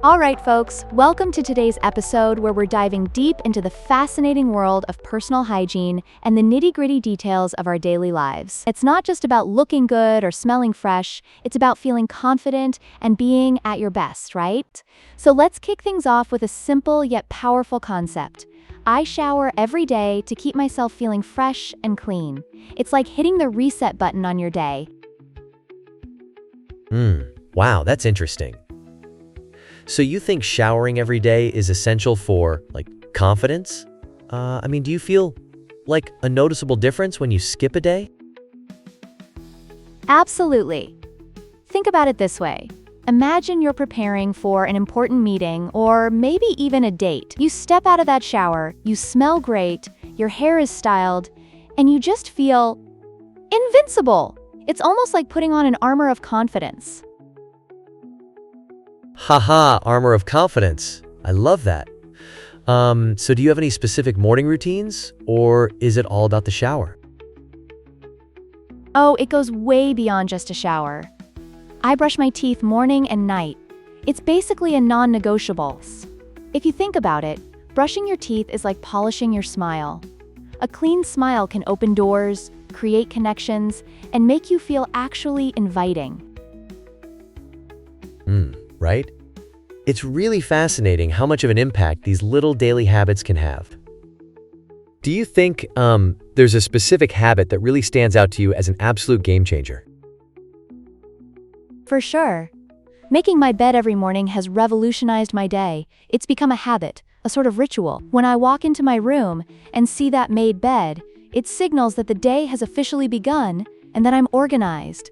All right, folks, welcome to today's episode where we're diving deep into the fascinating world of personal hygiene and the nitty-gritty details of our daily lives. It's not just about looking good or smelling fresh, it's about feeling confident and being at your best, right? So let's kick things off with a simple yet powerful concept. I shower every day to keep myself feeling fresh and clean. It's like hitting the reset button on your day. Wow, that's interesting. So you think showering every day is essential for, confidence? Do you feel, a noticeable difference when you skip a day? Absolutely. Think about it this way. Imagine you're preparing for an important meeting or maybe even a date. You step out of that shower, you smell great, your hair is styled, and you just feel invincible. It's almost like putting on an armor of confidence. Haha, armor of confidence. I love that. So do you have any specific morning routines, or is it all about the shower? Oh, it goes way beyond just a shower. I brush my teeth morning and night. It's basically a non-negotiable. If you think about it, brushing your teeth is like polishing your smile. A clean smile can open doors, create connections, and make you feel actually inviting. Right? It's really fascinating how much of an impact these little daily habits can have. Do you think there's a specific habit that really stands out to you as an absolute game changer? For sure. Making my bed every morning has revolutionized my day. It's become a habit, a sort of ritual. When I walk into my room and see that made bed, it signals that the day has officially begun and that I'm organized.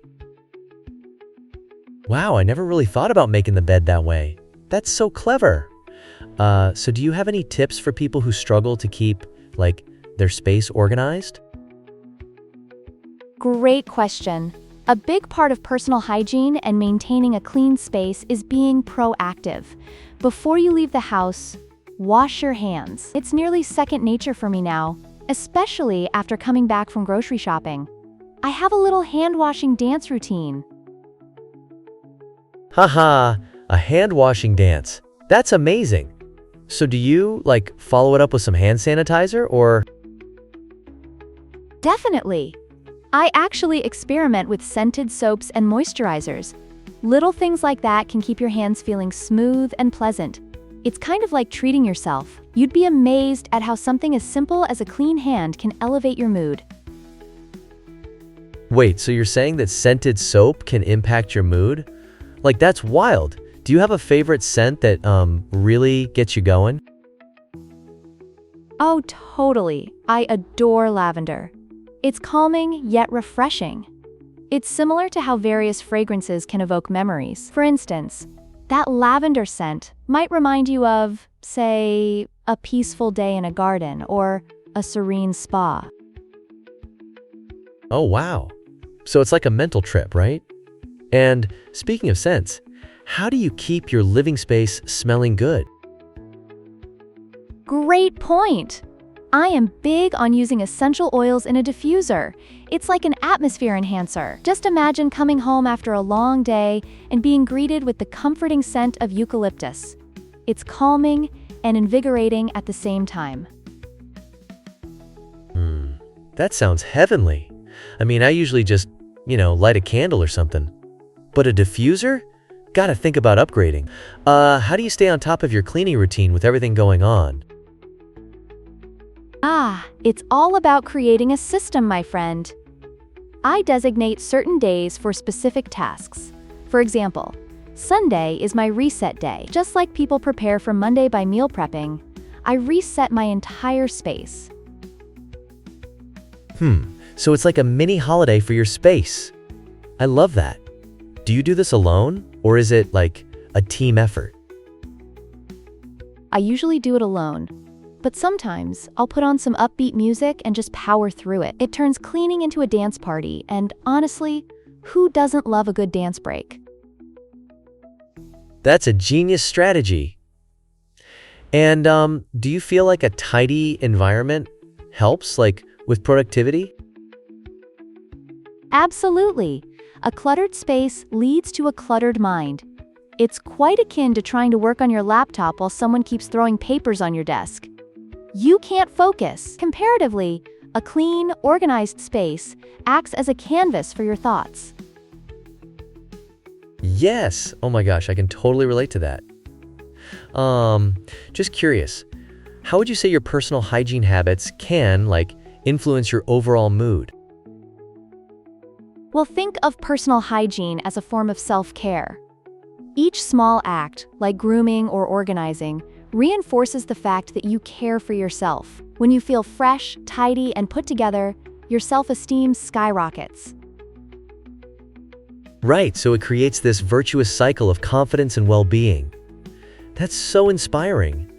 Wow, I never really thought about making the bed that way. That's so clever. So do you have any tips for people who struggle to keep, their space organized? Great question. A big part of personal hygiene and maintaining a clean space is being proactive. Before you leave the house, wash your hands. It's nearly second nature for me now, especially after coming back from grocery shopping. I have a little hand-washing dance routine. Haha, a hand-washing dance. That's amazing. So do you, follow it up with some hand sanitizer, or? Definitely. I actually experiment with scented soaps and moisturizers. Little things like that can keep your hands feeling smooth and pleasant. It's kind of like treating yourself. You'd be amazed at how something as simple as a clean hand can elevate your mood. Wait, so you're saying that scented soap can impact your mood? That's wild. Do you have a favorite scent that really gets you going? Oh, totally. I adore lavender. It's calming yet refreshing. It's similar to how various fragrances can evoke memories. For instance, that lavender scent might remind you of, say, a peaceful day in a garden or a serene spa. Oh, wow. So it's like a mental trip, right? And speaking of scents, how do you keep your living space smelling good? Great point! I am big on using essential oils in a diffuser. It's like an atmosphere enhancer. Just imagine coming home after a long day and being greeted with the comforting scent of eucalyptus. It's calming and invigorating at the same time. That sounds heavenly. I usually just, light a candle or something. But a diffuser? Gotta think about upgrading. How do you stay on top of your cleaning routine with everything going on? It's all about creating a system, my friend. I designate certain days for specific tasks. For example, Sunday is my reset day. Just like people prepare for Monday by meal prepping, I reset my entire space. So it's like a mini holiday for your space. I love that. Do you do this alone, or is it a team effort? I usually do it alone, but sometimes I'll put on some upbeat music and just power through it. It turns cleaning into a dance party, and honestly, who doesn't love a good dance break? That's a genius strategy. And do you feel like a tidy environment helps, with productivity? Absolutely. A cluttered space leads to a cluttered mind. It's quite akin to trying to work on your laptop while someone keeps throwing papers on your desk. You can't focus. Comparatively, a clean, organized space acts as a canvas for your thoughts. Yes. Oh my gosh, I can totally relate to that. Just curious, how would you say your personal hygiene habits can, influence your overall mood? Well, think of personal hygiene as a form of self-care. Each small act, like grooming or organizing, reinforces the fact that you care for yourself. When you feel fresh, tidy, and put together, your self-esteem skyrockets. Right, so it creates this virtuous cycle of confidence and well-being. That's so inspiring.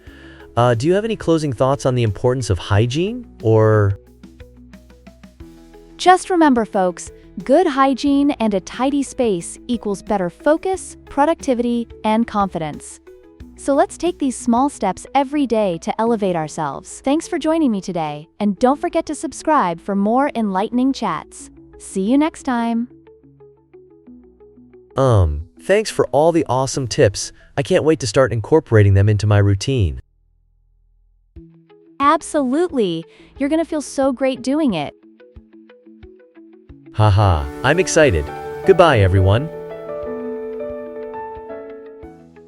Do you have any closing thoughts on the importance of hygiene, or? Just remember, folks, good hygiene and a tidy space equals better focus, productivity, and confidence. So let's take these small steps every day to elevate ourselves. Thanks for joining me today, and don't forget to subscribe for more enlightening chats. See you next time. Thanks for all the awesome tips. I can't wait to start incorporating them into my routine. Absolutely. You're gonna feel so great doing it. Haha, I'm excited. Goodbye, everyone.